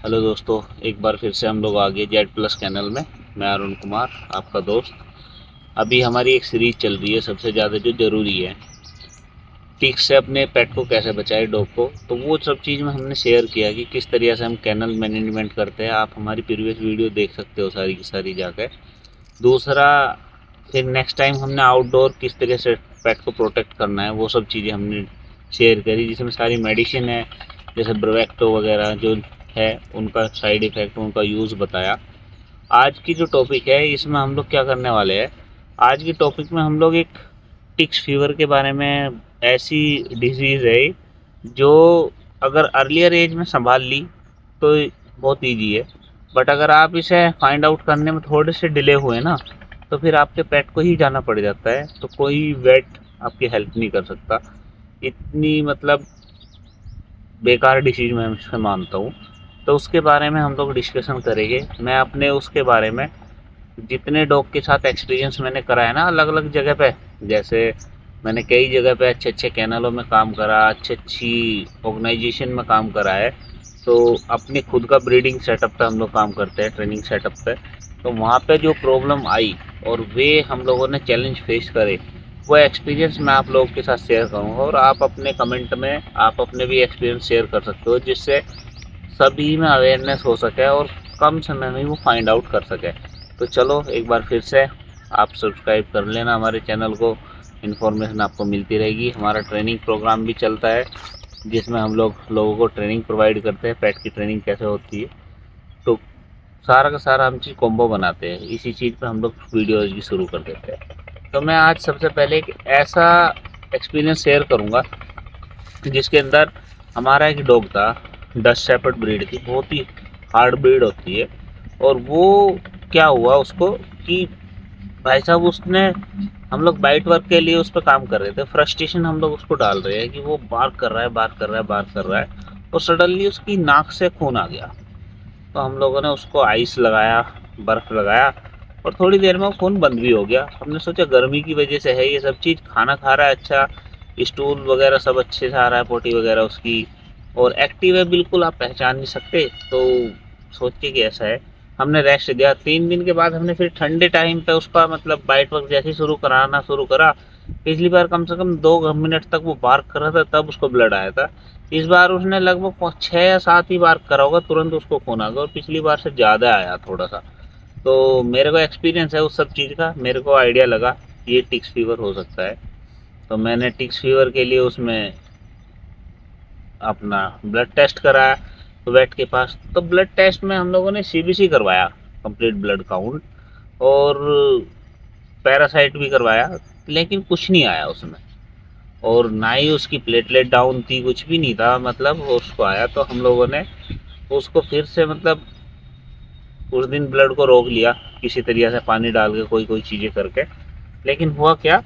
Hello दोस्तों, एक बार फिर से हम लोग आ गए जेड प्लस चैनल में। मैं अरुण कुमार, आपका दोस्त। अभी हमारी एक सीरीज चल रही है, सबसे ज़्यादा जो ज़रूरी है, टिक्स से अपने पेट को कैसे बचाए, डॉग को। तो वो सब चीज़ में हमने शेयर किया कि किस तरीके से हम कैनल मैनेजमेंट करते हैं। आप हमारी प्रीवियस वीडियो देख सकते हो सारी की सारी जाकर। दूसरा, फिर नेक्स्ट टाइम हमने आउटडोर किस तरह से पेट को प्रोटेक्ट करना है, वो सब चीज़ें हमने शेयर करी, जिसमें सारी मेडिसिन है, जैसे ब्रोवेक्टो वगैरह जो है, उनका साइड इफ़ेक्ट, उनका यूज़ बताया। आज की जो टॉपिक है, इसमें हम लोग क्या करने वाले हैं, आज की टॉपिक में हम लोग एक टिक्स फीवर के बारे में, ऐसी डिजीज़ है जो अगर अर्लियर एज में संभाल ली तो बहुत ईजी है, बट अगर आप इसे फाइंड आउट करने में थोड़े से डिले हुए ना, तो फिर आपके पेट को ही जाना पड़ जाता है। तो कोई वेट आपकी हेल्प नहीं कर सकता। इतनी मतलब बेकार डिसीज मैं इसे मानता हूँ। तो उसके बारे में हम लोग डिस्कशन करेंगे। मैं अपने उसके बारे में, जितने डॉग के साथ एक्सपीरियंस मैंने करा है ना अलग अलग जगह पे, जैसे मैंने कई जगह पे अच्छे अच्छे कैनलों में काम करा, अच्छी अच्छी ऑर्गेनाइजेशन में काम करा है। तो अपने खुद का ब्रीडिंग सेटअप पे हम लोग काम करते हैं, ट्रेनिंग सेटअप पे। तो वहाँ पे जो प्रॉब्लम आई और वे हम लोगों ने चैलेंज फेस करे, वो एक्सपीरियंस मैं आप लोगों के साथ शेयर करूँगा। और आप अपने कमेंट में आप अपने भी एक्सपीरियंस शेयर कर सकते हो, जिससे सभी में अवेयरनेस हो सके और कम समय में वो फाइंड आउट कर सके। तो चलो एक बार फिर से आप सब्सक्राइब कर लेना हमारे चैनल को। इन्फॉर्मेशन आपको मिलती रहेगी। हमारा ट्रेनिंग प्रोग्राम भी चलता है, जिसमें हम लोग लोगों को ट्रेनिंग प्रोवाइड करते हैं, पेट की ट्रेनिंग कैसे होती है। तो सारा का सारा हम चीज़ कॉम्बो बनाते हैं। इसी चीज़ पे हम लोग वीडियो भी शुरू कर देते हैं। तो मैं आज सबसे पहले एक ऐसा एक्सपीरियंस शेयर करूँगा जिसके अंदर हमारा एक डॉग था, डच शेपर्ड ब्रीड की, बहुत ही हार्ड ब्रीड होती है। और वो क्या हुआ उसको कि भाई साहब उसने, हम लोग बाइट वर्क के लिए उस पर काम कर रहे थे, फ्रस्ट्रेशन हम लोग उसको डाल रहे हैं कि वो बार्क कर रहा है, बार्क कर रहा है, बार्क कर रहा है, और सडनली उसकी नाक से खून आ गया। तो हम लोगों ने उसको आइस लगाया, बर्फ़ लगाया, और थोड़ी देर में वो खून बंद भी हो गया। हमने सोचा गर्मी की वजह से है ये सब चीज़, खाना खा रहा है अच्छा, स्टूल वगैरह सब अच्छे से आ रहा है, पोटी वगैरह उसकी, और एक्टिव है बिल्कुल, आप पहचान नहीं सकते। तो सोच के कि ऐसा है, हमने रेस्ट दिया। 3 दिन के बाद हमने फिर ठंडे टाइम पे उसका मतलब बाइट वर्क जैसे ही शुरू करा। पिछली बार कम से कम 2 मिनट तक वो बार्क कर रहा था, तब उसको ब्लड आया था। इस बार उसने लगभग 6 या 7 ही बार करा होगा, तुरंत उसको खून आ गया, और पिछली बार से ज़्यादा आया थोड़ा सा। तो मेरे को एक्सपीरियंस है उस सब चीज़ का, मेरे को आइडिया लगा ये टिक्स फीवर हो सकता है। तो मैंने टिक्स फीवर के लिए उसमें अपना ब्लड टेस्ट कराया वेट के पास। तो ब्लड टेस्ट में हम लोगों ने सीबीसी करवाया, कंप्लीट ब्लड काउंट, और पैरासाइट भी करवाया, लेकिन कुछ नहीं आया उसमें। और ना ही उसकी प्लेटलेट डाउन थी, कुछ भी नहीं था मतलब उसको आया। तो हम लोगों ने उसको फिर से मतलब उस दिन ब्लड को रोक लिया किसी तरीके से, पानी डाल के, कोई कोई चीज़ें करके। लेकिन हुआ क्या,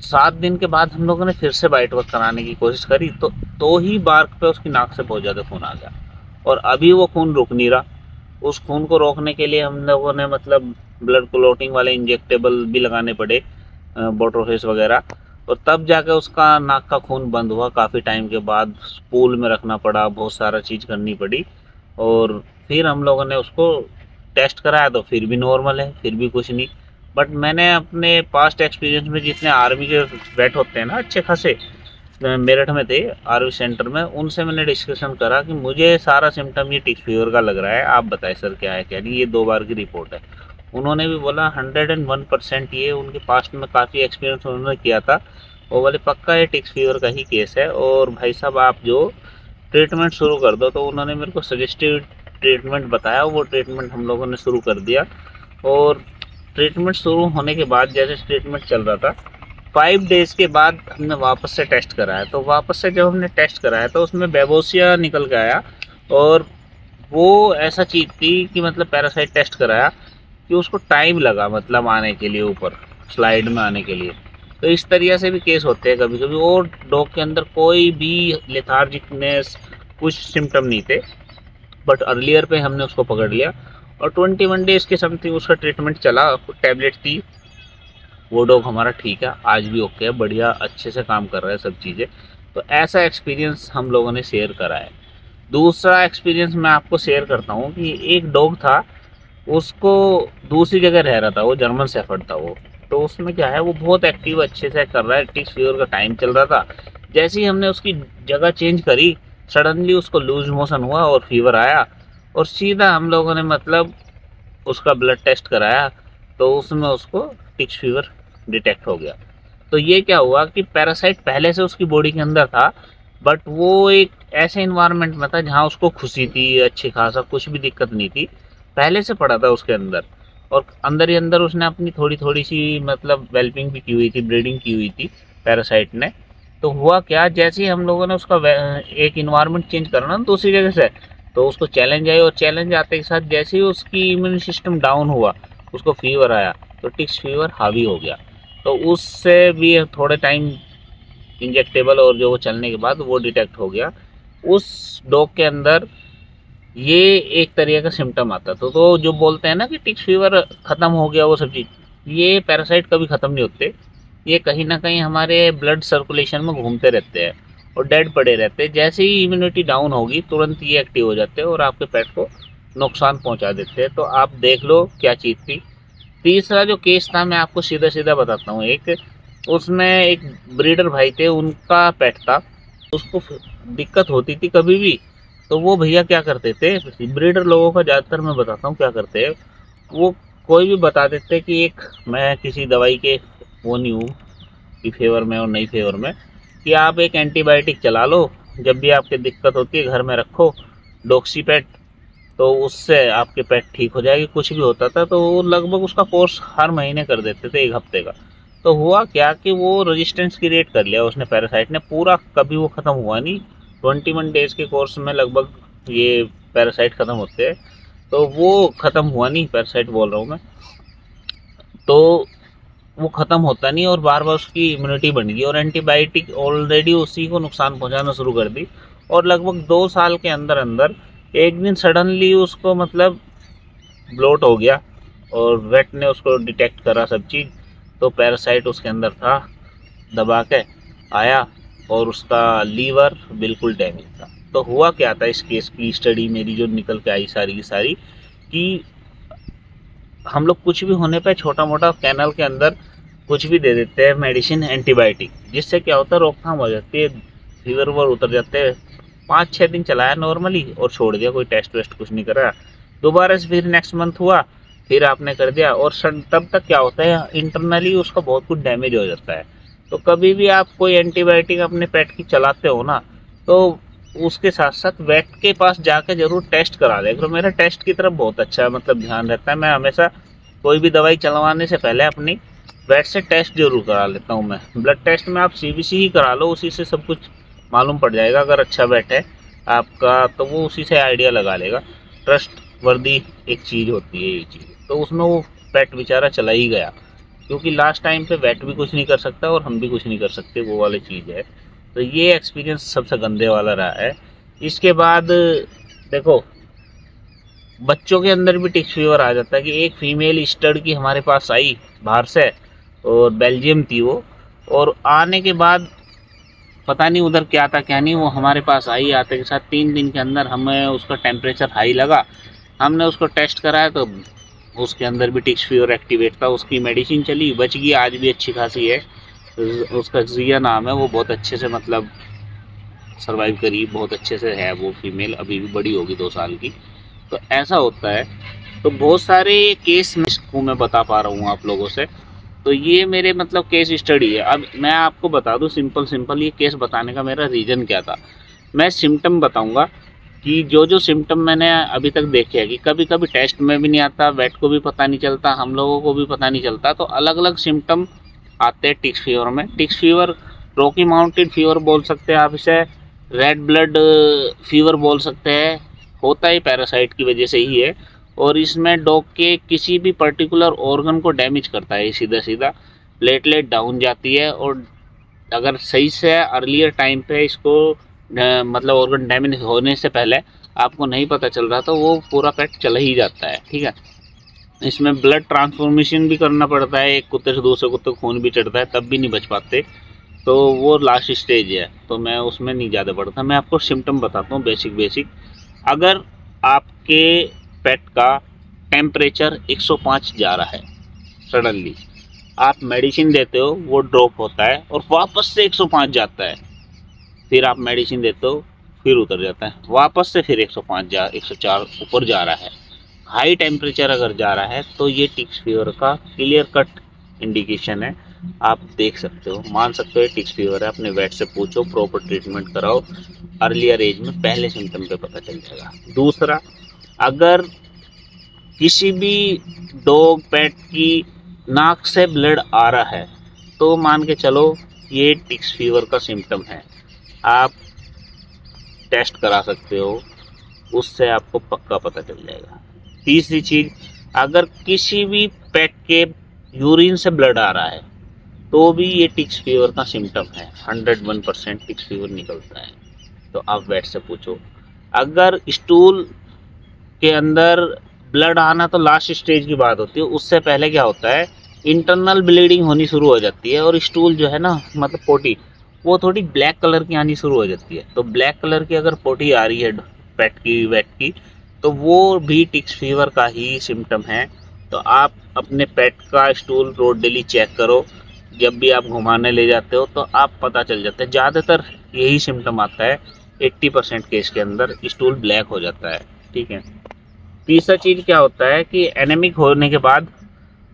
7 दिन के बाद हम लोगों ने फिर से बाइट वर्क कराने की कोशिश करी, तो ही बार्क पे उसकी नाक से बहुत ज़्यादा खून आ गया, और अभी वो खून रुक नहीं रहा। उस खून को रोकने के लिए हम लोगों ने मतलब ब्लड क्लोटिंग वाले इंजेक्टेबल भी लगाने पड़े, बोट्रोफेस वगैरह, और तब जाके उसका नाक का खून बंद हुआ। काफ़ी टाइम के बाद पूल में रखना पड़ा, बहुत सारा चीज़ करनी पड़ी, और फिर हम लोगों ने उसको टेस्ट कराया तो फिर भी नॉर्मल है, फिर भी कुछ नहीं। बट मैंने अपने पास्ट एक्सपीरियंस में, जितने आर्मी के वेट होते हैं ना अच्छे खासे, मेरठ में थे आर्मी सेंटर में, उनसे मैंने डिस्कशन करा कि मुझे सारा सिम्टम ये टिक्स फीवर का लग रहा है, आप बताएं सर क्या है क्या नहीं। ये 2 बार की रिपोर्ट है। उन्होंने भी बोला 101% ये उनके पास्ट में काफ़ी एक्सपीरियंस उन्होंने किया था। वो बोले पक्का ये टिक्स फीवर का ही केस है, और भाई साहब आप जो ट्रीटमेंट शुरू कर दो। तो उन्होंने मेरे को सजेस्टिव ट्रीटमेंट बताया, वो ट्रीटमेंट हम लोगों ने शुरू कर दिया। और ट्रीटमेंट शुरू होने के बाद जैसे ट्रीटमेंट चल रहा था, 5 डेज के बाद हमने वापस से टेस्ट कराया। तो वापस से जब हमने टेस्ट कराया तो उसमें बेबोसिया निकल के आया, और वो ऐसा चीज़ थी कि मतलब पैरासाइट टेस्ट कराया कि उसको टाइम लगा मतलब आने के लिए, ऊपर स्लाइड में आने के लिए। तो इस तरीके से भी केस होते हैं कभी कभी। और डॉग के अंदर कोई भी लेथार्जिकनेस, कुछ सिम्टम नहीं थे, बट अर्लियर पे हमने उसको पकड़ लिया, और 21 डेज के समथिंग उसका ट्रीटमेंट चला, टैबलेट थी। वो डॉग हमारा ठीक है, आज भी ओके है, बढ़िया अच्छे से काम कर रहा है सब चीज़ें। तो ऐसा एक्सपीरियंस हम लोगों ने शेयर करा है। दूसरा एक्सपीरियंस मैं आपको शेयर करता हूँ कि एक डॉग था, उसको दूसरी जगह रह रहा था, वो जर्मन शेफर्ड था वो। तो उसमें क्या है, वो बहुत एक्टिव अच्छे से कर रहा है, टिक्स फीवर का टाइम चल रहा था। जैसे ही हमने उसकी जगह चेंज करी, सडनली उसको लूज मोशन हुआ और फीवर आया, और सीधा हम लोगों ने मतलब उसका ब्लड टेस्ट कराया, तो उसमें उसको टिक्स फीवर डिटेक्ट हो गया। तो ये क्या हुआ कि पैरासाइट पहले से उसकी बॉडी के अंदर था, बट वो एक ऐसे इन्वायरमेंट में था जहाँ उसको खुशी थी, अच्छी खासा कुछ भी दिक्कत नहीं थी, पहले से पड़ा था उसके अंदर। और अंदर ही अंदर उसने अपनी थोड़ी थोड़ी सी मतलब वेल्पिंग भी की हुई थी, ब्रीडिंग की हुई थी पैरासाइट ने। तो हुआ क्या, जैसे ही हम लोगों ने उसका एक इन्वायरमेंट चेंज करना ना दूसरी जगह से, तो उसको चैलेंज आई, और चैलेंज आते के साथ जैसे ही उसकी इम्यून सिस्टम डाउन हुआ, उसको फीवर आया, तो टिक्स फीवर हावी हो गया। तो उससे भी थोड़े टाइम इंजेक्टेबल और जो वो चलने के बाद वो डिटेक्ट हो गया उस डॉग के अंदर। ये एक तरीके का सिम्टम आता तो जो बोलते हैं ना कि टिक्स फीवर ख़त्म हो गया वो सब चीज़, ये पैरासाइट कभी ख़त्म नहीं होते। ये कहीं ना कहीं हमारे ब्लड सर्कुलेशन में घूमते रहते हैं और डेड पड़े रहते हैं। जैसे ही इम्यूनिटी डाउन होगी, तुरंत ये एक्टिव हो जाते हैं और आपके पेट को नुकसान पहुंचा देते हैं। तो आप देख लो क्या चीज़ थी। तीसरा जो केस था, मैं आपको सीधा सीधा बताता हूँ। एक उसमें एक ब्रीडर भाई थे, उनका पेट था, उसको दिक्कत होती थी कभी भी, तो वो भैया क्या करते थे, ब्रीडर लोगों का ज़्यादातर मैं बताता हूँ क्या करते हैं, वो कोई भी बता देते कि एक, मैं किसी दवाई के वो नहीं हूँ कि फेवर में और नहीं फेवर में, कि आप एक एंटीबायोटिक चला लो, जब भी आपकी दिक्कत होती है घर में रखो डॉक्सीपेट, तो उससे आपके पेट ठीक हो जाएगी। कुछ भी होता था तो वो लगभग उसका कोर्स हर महीने कर देते थे, 1 हफ्ते का। तो हुआ क्या कि वो रेजिस्टेंस क्रिएट कर लिया उसने, पैरासाइट ने पूरा, कभी वो ख़त्म हुआ नहीं। 21 डेज़ के कोर्स में लगभग ये पैरासाइट ख़त्म होते हैं, तो वो ख़त्म हुआ नहीं, पैरासाइट बोल रहा हूँ मैं। तो वो ख़त्म होता नहीं और बार बार उसकी इम्यूनिटी बन गई, और एंटीबायोटिक ऑलरेडी उसी को नुकसान पहुंचाना शुरू कर दी। और लगभग 2 साल के अंदर अंदर एक दिन सडनली उसको मतलब ब्लोट हो गया, और वेट ने उसको डिटेक्ट करा सब चीज़, तो पैरासाइट उसके अंदर था, दबा के आया, और उसका लीवर बिल्कुल डैमेज था। तो हुआ क्या था, इस केस की स्टडी मेरी जो निकल के आई सारी की सारी, कि हम लोग कुछ भी होने पे छोटा मोटा कैनल के अंदर कुछ भी दे देते हैं मेडिसिन, एंटीबायोटिक, जिससे क्या होता है, रोकथाम हो जाती है, फीवर वर उतर जाते हैं। 5-6 दिन चलाया नॉर्मली और छोड़ दिया, कोई टेस्ट वेस्ट कुछ नहीं करा। दोबारा से फिर नेक्स्ट मंथ हुआ, फिर आपने कर दिया, और तब तक क्या होता है, इंटरनली उसका बहुत कुछ डैमेज हो जाता है। तो कभी भी आप कोई एंटीबायोटिक अपने पेट की चलाते हो ना, तो उसके साथ साथ वेट के पास जाके जरूर टेस्ट करा ले। तो मेरा टेस्ट की तरफ बहुत अच्छा मतलब ध्यान रहता है। मैं हमेशा कोई भी दवाई चलवाने से पहले अपनी वेट से टेस्ट जरूर करा लेता हूँ। मैं ब्लड टेस्ट में आप सीबीसी ही करा लो, उसी से सब कुछ मालूम पड़ जाएगा। अगर अच्छा वेट है आपका तो वो उसी से आइडिया लगा लेगा। ट्रस्ट वर्दी एक चीज़ होती है ये चीज़। तो उसमें वो पेट बेचारा चला ही गया, क्योंकि लास्ट टाइम पे वेट भी कुछ नहीं कर सकता और हम भी कुछ नहीं कर सकते, वो वाली चीज़ है। तो ये एक्सपीरियंस सबसे गंदे वाला रहा है। इसके बाद देखो, बच्चों के अंदर भी टिक्स फीवर आ जाता है। कि एक फीमेल स्टड की हमारे पास आई बाहर से, और बेल्जियम थी वो, और आने के बाद पता नहीं उधर क्या था क्या नहीं, वो हमारे पास आई, आते के साथ 3 दिन के अंदर हमें उसका टेम्परेचर हाई लगा। हमने उसको टेस्ट कराया तो उसके अंदर भी टिक्स फीवर एक्टिवेट था। उसकी मेडिसिन चली, बच गई, आज भी अच्छी खासी है। उसका जिया नाम है, वो बहुत अच्छे से मतलब सरवाइव करी, बहुत अच्छे से है वो फीमेल, अभी भी बड़ी होगी 2 साल की। तो ऐसा होता है। तो बहुत सारे केस मैं बता पा रहा हूँ आप लोगों से। तो ये मेरे मतलब केस स्टडी है। अब मैं आपको बता दूँ सिंपल ये केस बताने का मेरा रीज़न क्या था। मैं सिम्टम बताऊँगा कि जो सिम्टम मैंने अभी तक देखे हैं, कि कभी कभी टेस्ट में भी नहीं आता, वेट को भी पता नहीं चलता, हम लोगों को भी पता नहीं चलता। तो अलग अलग सिम्टम आते हैं टिक्स फीवर में। Ticks fever Rocky Mountain fever बोल सकते हैं आप इसे, रेड ब्लड फीवर बोल सकते हैं, होता ही पैरासाइट की वजह से ही है। और इसमें डॉग के किसी भी पर्टिकुलर ऑर्गन को डैमेज करता है, सीधा सीधा प्लेटलेट डाउन जाती है। और अगर सही से अर्लियर टाइम पे इसको मतलब ऑर्गन डैमेज होने से पहले आपको नहीं पता चल रहा, तो वो पूरा पेट चला ही जाता है। ठीक है, इसमें ब्लड ट्रांसफॉर्मेशन भी करना पड़ता है, एक कुत्ते से दूसरे कुत्ते को खून भी चढ़ता है, तब भी नहीं बच पाते। तो वो लास्ट स्टेज है, तो मैं उसमें नहीं ज़्यादा बढ़ता। मैं आपको सिम्टम बताता हूँ बेसिक। अगर आपके पेट का टेम्परेचर 105 जा रहा है, सडनली आप मेडिसिन देते हो, वो ड्रॉप होता है और वापस से 105 जाता है, फिर आप मेडिसिन देते हो, फिर उतर जाता है, वापस से फिर 104 ऊपर जा रहा है। हाई टेम्परेचर अगर जा रहा है तो ये टिक्स फीवर का क्लियर कट इंडिकेशन है। आप देख सकते हो, मान सकते हो टिक्स फीवर है। अपने वेट से पूछो, प्रॉपर ट्रीटमेंट कराओ, अर्लियर एज में पहले सिम्टम पे पता चल जाएगा। दूसरा, अगर किसी भी डॉग पेट की नाक से ब्लड आ रहा है तो मान के चलो ये टिक्स फीवर का सिम्टम है। आप टेस्ट करा सकते हो, उससे आपको पक्का पता चल जाएगा। तीसरी चीज़, अगर किसी भी पेट के यूरिन से ब्लड आ रहा है तो भी ये टिक्स फीवर का सिम्टम है। 101% टिक्स फीवर निकलता है, तो आप वेट से पूछो। अगर स्टूल के अंदर ब्लड आना तो लास्ट स्टेज की बात होती है, उससे पहले क्या होता है, इंटरनल ब्लीडिंग होनी शुरू हो जाती है और स्टूल जो है ना, मतलब पोटी, वो थोड़ी ब्लैक कलर की आनी शुरू हो जाती है। तो ब्लैक कलर की अगर पोटी आ रही है पेट की, वेट की, तो वो भी टिक्स फीवर का ही सिम्टम है। तो आप अपने पेट का स्टूल रोज डेली चेक करो। जब भी आप घुमाने ले जाते हो तो आप पता चल जाता है, ज़्यादातर यही सिम्टम आता है। 80% केस के अंदर स्टूल ब्लैक हो जाता है, ठीक है। तीसरा चीज़ क्या होता है कि एनेमिक होने के बाद,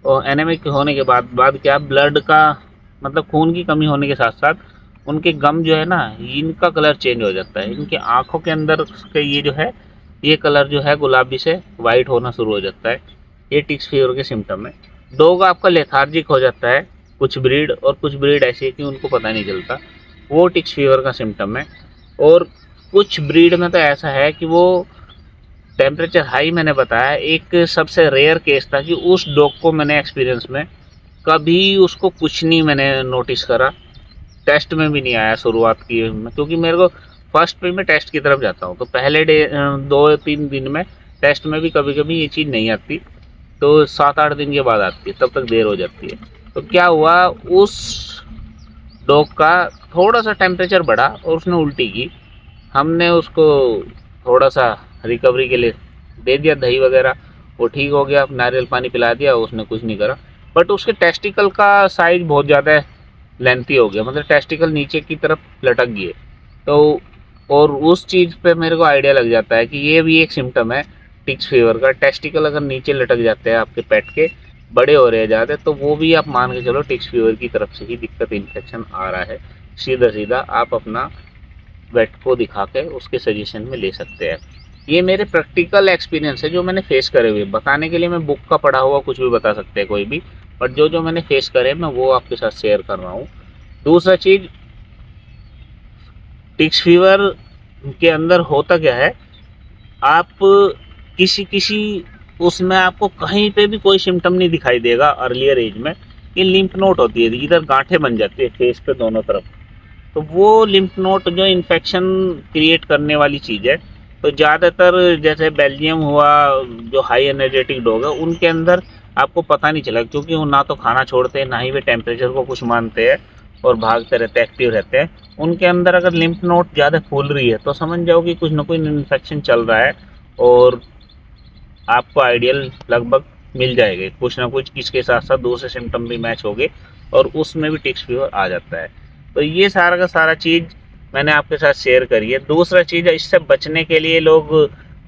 और एनेमिक होने के बाद क्या, ब्लड का मतलब खून की कमी होने के साथ साथ उनके गम जो है ना, इनका कलर चेंज हो जाता है। इनके आँखों के अंदर के ये जो है, ये कलर जो है गुलाबी से वाइट होना शुरू हो जाता है। ये टिक्स फीवर के सिम्टम है। डॉग आपका लेथार्जिक हो जाता है, कुछ ब्रीड, और कुछ ब्रीड ऐसी है कि उनको पता नहीं चलता, वो टिक्स फीवर का सिम्टम है। और कुछ ब्रीड में तो ऐसा है कि वो टेम्परेचर हाई, मैंने बताया एक सबसे रेयर केस था कि उस डॉग को मैंने एक्सपीरियंस में कभी उसको कुछ नहीं मैंने नोटिस करा, टेस्ट में भी नहीं आया शुरुआत की, क्योंकि मेरे को फर्स्ट पे मैं टेस्ट की तरफ जाता हूँ, तो पहले 2-3 दिन में टेस्ट में भी कभी कभी ये चीज़ नहीं आती, तो 7-8 दिन के बाद आती है, तब तक देर हो जाती है। तो क्या हुआ, उस डॉग का थोड़ा सा टेम्परेचर बढ़ा और उसने उल्टी की। हमने उसको थोड़ा सा रिकवरी के लिए दे दिया दही वगैरह, वो ठीक हो गया, नारियल पानी पिला दिया, उसने कुछ नहीं करा। बट उसके टेस्टिकल का साइज बहुत ज़्यादा लेंथी हो गया, मतलब टेस्टिकल नीचे की तरफ लटक गए। तो और उस चीज़ पे मेरे को आइडिया लग जाता है कि ये भी एक सिम्टम है टिक्स फीवर का। टेस्टिकल अगर नीचे लटक जाते हैं आपके पेट के, बड़े हो रहे ज़्यादा, तो वो भी आप मान के चलो टिक्स फीवर की तरफ से ही दिक्कत, इन्फेक्शन आ रहा है। सीधा आप अपना वेट को दिखा के उसके सजेशन में ले सकते हैं। ये मेरे प्रैक्टिकल एक्सपीरियंस है जो मैंने फेस करे हुए। बताने के लिए मैं बुक का पढ़ा हुआ कुछ भी बता सकते हैं कोई भी, बट जो मैंने फेस करे मैं वो आपके साथ शेयर कर रहा हूँ। दूसरा चीज़, टिक्स फीवर के अंदर होता क्या है, आप किसी उसमें आपको कहीं पे भी कोई सिम्टम नहीं दिखाई देगा अर्लियर एज में। ये लिम्फ नोड होती है, इधर गांठें बन जाती है फेस पे दोनों तरफ, तो वो लिम्फ नोड जो इन्फेक्शन क्रिएट करने वाली चीज़ है। तो ज़्यादातर जैसे बेल्जियम हुआ, जो हाई एनर्जेटिक डॉग है, उनके अंदर आपको पता नहीं चला, क्योंकि वो ना तो खाना छोड़ते हैं, ना ही वे टेम्परेचर को कुछ मानते हैं और भागते रहते हैं, एक्टिव रहते हैं। उनके अंदर अगर लिम्फ नोड ज़्यादा फूल रही है तो समझ जाओ कि कुछ ना कुछ इन्फेक्शन चल रहा है, और आपको आइडियल लगभग मिल जाएगा। कुछ ना कुछ इसके साथ साथ दूसरे सिम्टम भी मैच हो गए और उसमें भी टिक्स फीवर आ जाता है। तो ये सारा का सारा चीज़ मैंने आपके साथ शेयर करी है। दूसरा चीज़, इससे बचने के लिए लोग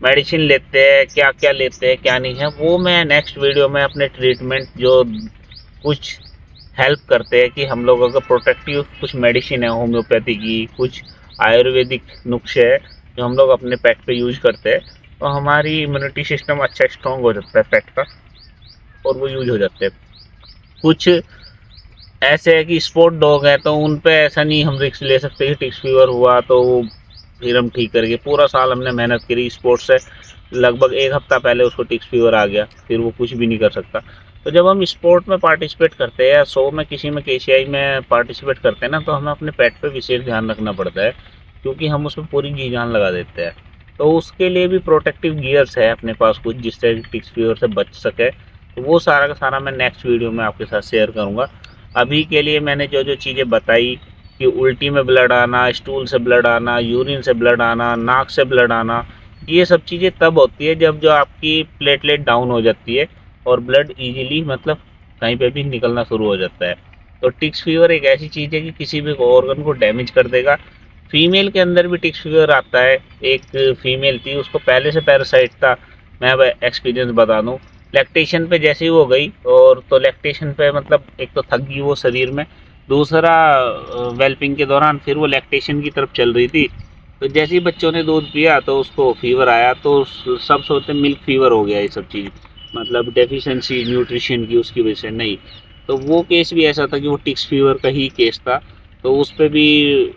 मेडिसिन लेते हैं, क्या क्या लेते हैं क्या नहीं है, वो मैं नेक्स्ट वीडियो में अपने ट्रीटमेंट जो कुछ हेल्प करते हैं कि हम लोग अगर प्रोटेक्टिव कुछ मेडिसिन है होम्योपैथी की, कुछ आयुर्वेदिक नुस्खे है जो हम लोग अपने पेट पे यूज करते हैं, तो हमारी इम्यूनिटी सिस्टम अच्छा स्ट्रॉन्ग हो जाता है पेट का, और वो यूज हो जाते हैं। कुछ ऐसे है कि स्पोर्ट डॉग है तो उन पे ऐसा नहीं हम रिस्क ले सकते कि टिक्स फीवर हुआ तो फिर हम ठीक करेंगे। पूरा साल हमने मेहनत करी स्पोर्ट्स से, लगभग 1 हफ्ता पहले उसको टिक्स फीवर आ गया, फिर वो कुछ भी नहीं कर सकता। तो जब हम स्पोर्ट में पार्टिसिपेट करते हैं या 100 में किसी में KCI में पार्टिसिपेट करते हैं ना, तो हमें अपने पेट पे विशेष ध्यान रखना पड़ता है, क्योंकि हम उसमें पूरी जी जान लगा देते हैं। तो उसके लिए भी प्रोटेक्टिव गियर्स है अपने पास कुछ, जिससे टिक्स फीवर से बच सके। तो वो सारा का सारा मैं नेक्स्ट वीडियो में आपके साथ शेयर करूँगा। अभी के लिए मैंने जो चीज़ें बताई कि उल्टी में ब्लड आना, स्टूल से ब्लड आना, यूरिन से ब्लड आना, नाक से ब्लड आना, ये सब चीज़ें तब होती है जब जो आपकी प्लेटलेट डाउन हो जाती है और ब्लड इजीली मतलब कहीं पे भी निकलना शुरू हो जाता है। तो टिक्स फीवर एक ऐसी चीज़ है कि किसी भी ऑर्गन को डैमेज कर देगा। फीमेल के अंदर भी टिक्स फीवर आता है। एक फीमेल थी, उसको पहले से पैरासाइट था। मैं अब एक्सपीरियंस बता दूँ, लैक्टेशन पे जैसे ही वो गई और तो लैक्टेशन पे मतलब एक तो थक गई वो शरीर में, दूसरा वेल्पिंग के दौरान फिर वो लैक्टेशन की तरफ चल रही थी। तो जैसे ही बच्चों ने दूध पिया तो उसको फीवर आया। तो सब सोचते मिल्क फीवर हो गया, ये सब चीज़ मतलब डेफिशिएंसी न्यूट्रिशन की उसकी वजह से नहीं। तो वो केस भी ऐसा था कि वो टिक्स फीवर का ही केस था। तो उस पर भी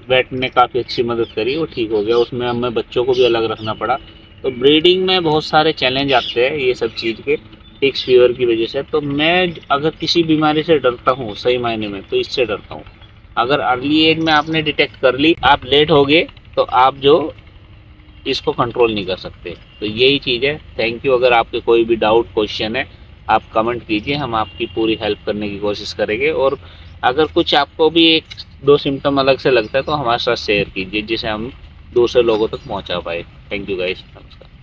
वेट ने काफ़ी अच्छी मदद करी, वो ठीक हो गया। उसमें हमें बच्चों को भी अलग रखना पड़ा। तो ब्रीडिंग में बहुत सारे चैलेंज आते हैं ये सब चीज़ के, टिक्स फीवर की वजह से। तो मैं अगर किसी बीमारी से डरता हूँ सही मायने में तो इससे डरता हूँ। अगर अर्ली एज में आपने डिटेक्ट कर ली, आप लेट हो गए तो आप जो इसको कंट्रोल नहीं कर सकते। तो यही चीज़ है। Thank you. अगर आपके कोई भी डाउट क्वेश्चन है आप कमेंट कीजिए, हम आपकी पूरी हेल्प करने की कोशिश करेंगे। और अगर कुछ आपको भी एक दो सिम्टम अलग से लगता है तो हमारे साथ शेयर कीजिए, जिसे हम दूसरे लोगों तक पहुंचा पाए। थैंक यू गाइस, नमस्कार।